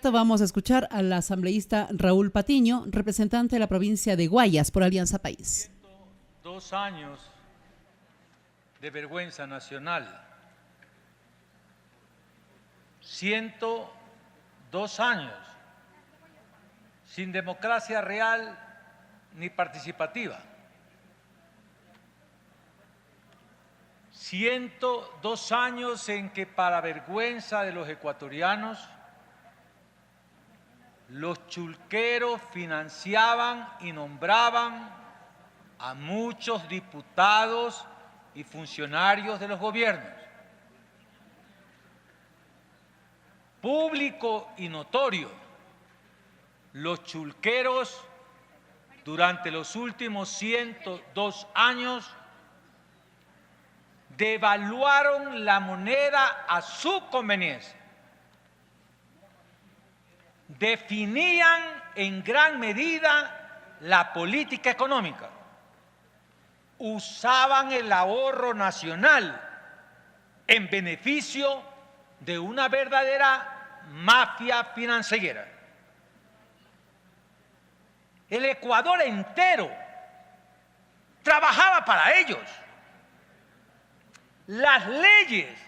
Vamos a escuchar al asambleísta Raúl Patiño, representante de la provincia de Guayas por Alianza País. 2 años de vergüenza nacional. 102 años sin democracia real ni participativa. 102 años en que, para vergüenza de los ecuatorianos, los chulqueros financiaban y nombraban a muchos diputados y funcionarios de los gobiernos. Público y notorio, los chulqueros durante los últimos 102 años devaluaron la moneda a su conveniencia. Definían en gran medida la política económica. Usaban el ahorro nacional en beneficio de una verdadera mafia financiera. El Ecuador entero trabajaba para ellos. Las leyes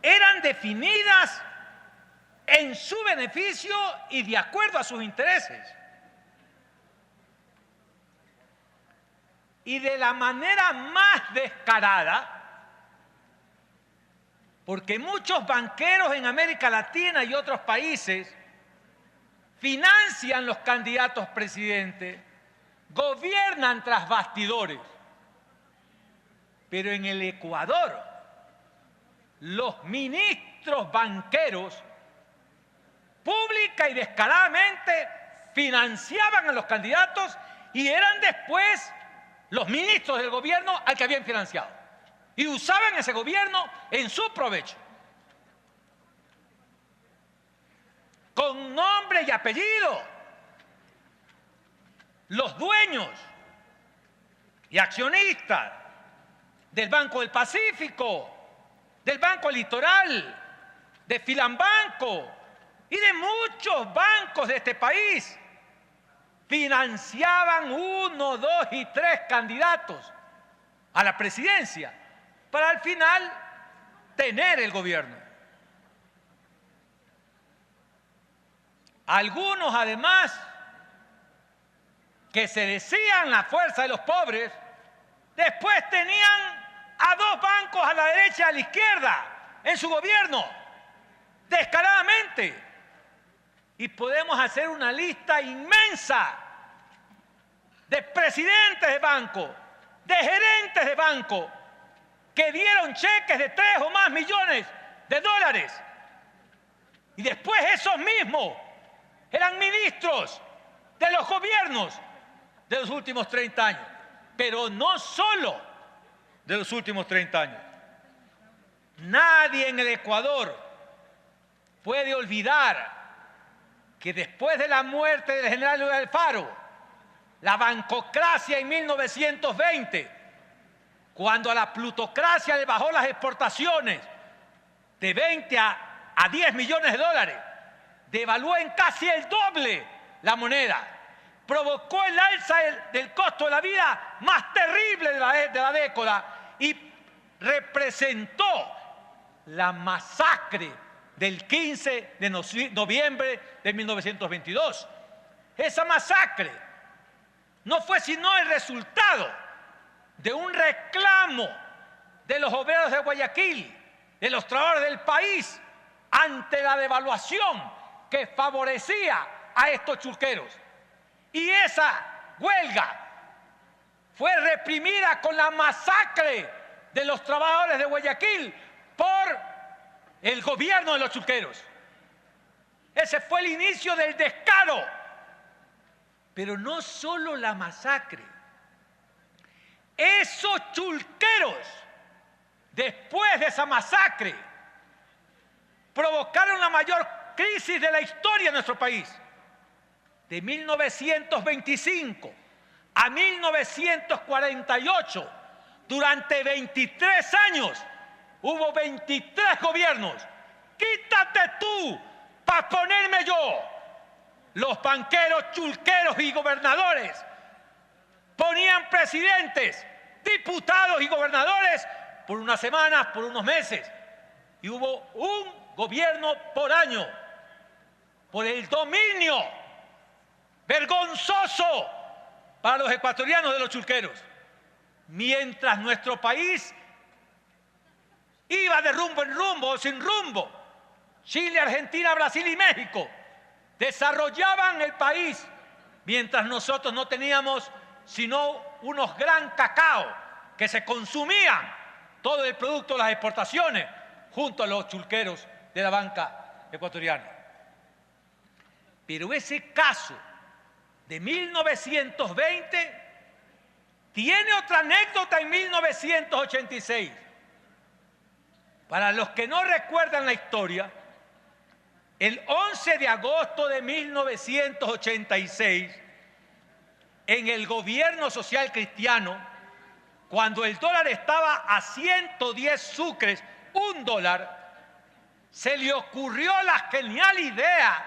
eran definidas en su beneficio y de acuerdo a sus intereses. Y de la manera más descarada, porque muchos banqueros en América Latina y otros países financian los candidatos presidentes, gobiernan tras bastidores. Pero en el Ecuador, los ministros banqueros pública y descaradamente financiaban a los candidatos y eran después los ministros del gobierno al que habían financiado. Y usaban ese gobierno en su provecho. Con nombre y apellido, los dueños y accionistas del Banco del Pacífico, del Banco Litoral, de Filambanco y de muchos bancos de este país financiaban 1, 2 y 3 candidatos a la presidencia para al final tener el gobierno. Algunos, además, que se decían la fuerza de los pobres, después tenían a 2 bancos a la derecha y a la izquierda en su gobierno, descaradamente. Y podemos hacer una lista inmensa de presidentes de banco, de gerentes de banco, que dieron cheques de 3 o más millones de dólares. Y después esos mismos eran ministros de los gobiernos de los últimos 30 años. Pero no solo de los últimos 30 años. Nadie en el Ecuador puede olvidar que después de la muerte del general Luis Alfaro, la bancocracia en 1920, cuando a la plutocracia le bajó las exportaciones de 20 a 10 millones de dólares, devaluó en casi el doble la moneda, provocó el alza del costo de la vida más terrible de la década y representó la masacre del 15 de noviembre de 1922. Esa masacre no fue sino el resultado de un reclamo de los obreros de Guayaquil, de los trabajadores del país, ante la devaluación que favorecía a estos chulqueros. Y esa huelga fue reprimida con la masacre de los trabajadores de Guayaquil por el gobierno de los chulqueros. Ese fue el inicio del descaro. Pero no solo la masacre. Esos chulqueros, después de esa masacre, provocaron la mayor crisis de la historia de nuestro país. De 1925 a 1948, durante 23 años, hubo 23 gobiernos. Quítate tú para ponerme yo. Los banqueros, chulqueros y gobernadores ponían presidentes, diputados y gobernadores por unas semanas, por unos meses. Y hubo un gobierno por año, por el dominio vergonzoso para los ecuatorianos de los chulqueros. Mientras nuestro país iba de rumbo en rumbo o sin rumbo, Chile, Argentina, Brasil y México desarrollaban el país, mientras nosotros no teníamos sino unos gran cacao que se consumían todo el producto de las exportaciones junto a los chulqueros de la banca ecuatoriana. Pero ese caso de 1920 tiene otra anécdota en 1986. Para los que no recuerdan la historia, el 11 de agosto de 1986, en el gobierno social cristiano, cuando el dólar estaba a 110 sucres, $1, se le ocurrió la genial idea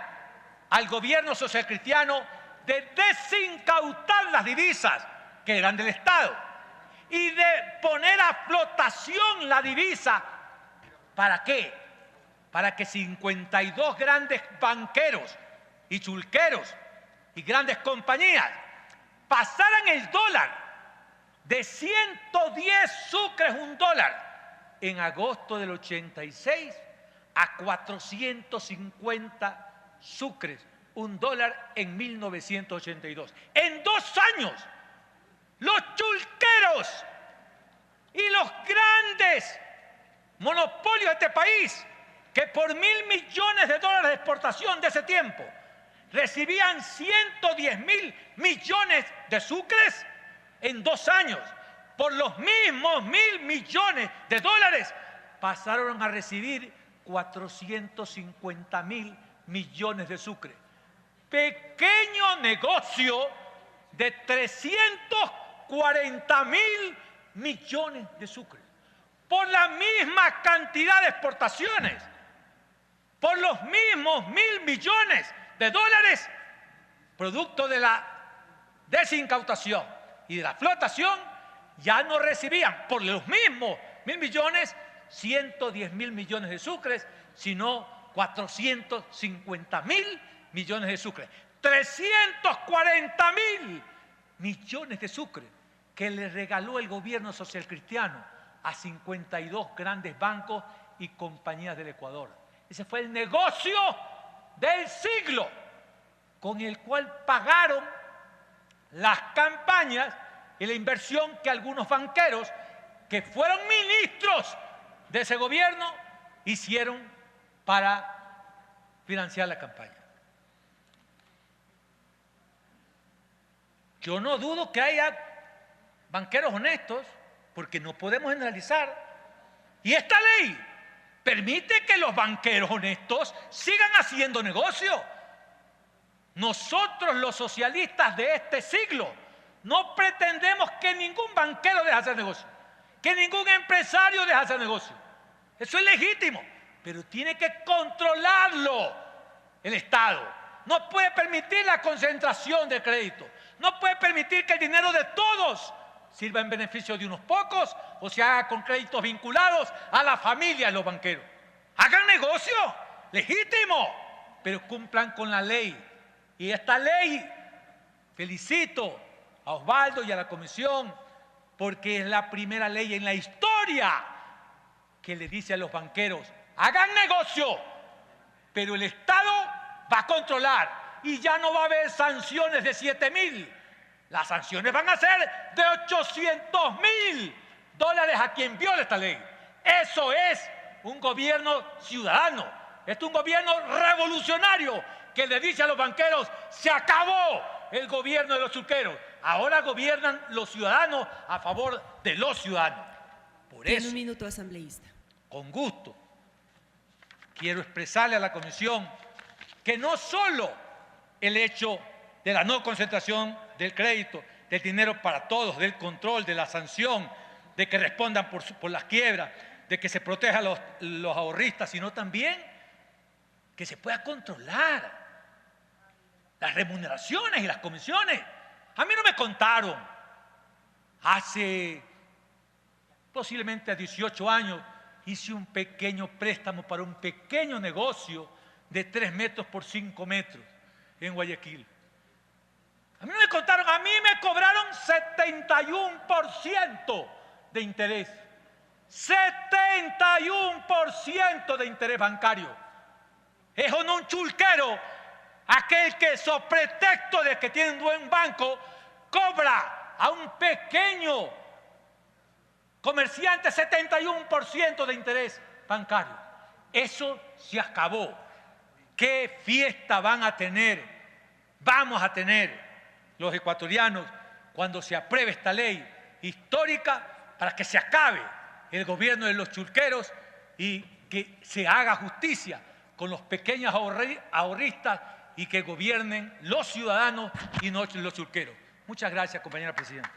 al gobierno social cristiano de desincautar las divisas que eran del Estado y de poner a flotación la divisa. ¿Para qué? Para que 52 grandes banqueros y chulqueros y grandes compañías pasaran el dólar de 110 sucres, $1, en agosto del 86 a 450 sucres, $1 en 1982. En 2 años, los chulqueros y los grandes monopolios de este país, que por $1.000 millones de exportación de ese tiempo recibían 110.000 millones de sucres, en 2 años, por los mismos $1.000 millones pasaron a recibir 450.000 millones de sucres. Pequeño negocio de 340.000 millones de sucres. Por la misma cantidad de exportaciones, por los mismos $1.000 millones, producto de la desincautación y de la flotación, ya no recibían por los mismos $1.000 millones 110.000 millones de sucres, sino 450.000 millones de sucres. 340.000 millones de sucres que le regaló el gobierno social cristiano a 52 grandes bancos y compañías del Ecuador. Ese fue el negocio del siglo con el cual pagaron las campañas y la inversión que algunos banqueros que fueron ministros de ese gobierno hicieron para financiar la campaña. Yo no dudo que haya banqueros honestos, porque no podemos generalizar. Y esta ley permite que los banqueros honestos sigan haciendo negocio. Nosotros, los socialistas de este siglo, no pretendemos que ningún banquero deje de hacer negocio, que ningún empresario deje de hacer negocio. Eso es legítimo, pero tiene que controlarlo el Estado. No puede permitir la concentración de crédito. No puede permitir que el dinero de todos sirva en beneficio de unos pocos o se haga con créditos vinculados a la familia de los banqueros. Hagan negocio, legítimo, pero cumplan con la ley. Y esta ley, felicito a Osvaldo y a la comisión, porque es la primera ley en la historia que le dice a los banqueros: hagan negocio, pero el Estado va a controlar y ya no va a haber sanciones de 7.000. Las sanciones van a ser de $800.000 a quien viole esta ley. Eso es un gobierno ciudadano. Es un gobierno revolucionario que le dice a los banqueros: se acabó el gobierno de los chulqueros. Ahora gobiernan los ciudadanos a favor de los ciudadanos. Por eso, un minuto, asambleísta. Con gusto, quiero expresarle a la comisión que no solo el hecho de la no concentración del crédito, del dinero para todos, del control, de la sanción, de que respondan por las quiebras, de que se proteja a los ahorristas, sino también que se pueda controlar las remuneraciones y las comisiones. A mí no me contaron. Hace posiblemente 18 años hice un pequeño préstamo para un pequeño negocio de 3 metros por 5 metros en Guayaquil. A mí no me contaron, a mí me cobraron 71% de interés. 71% de interés bancario. Es un chulquero aquel que, sobre pretexto de que tiene un buen banco, cobra a un pequeño comerciante 71% de interés bancario. Eso se acabó. ¿Qué fiesta vamos a tener los ecuatorianos cuando se apruebe esta ley histórica para que se acabe el gobierno de los chulqueros y que se haga justicia con los pequeños ahorristas y que gobiernen los ciudadanos y no los chulqueros? Muchas gracias, compañera presidenta.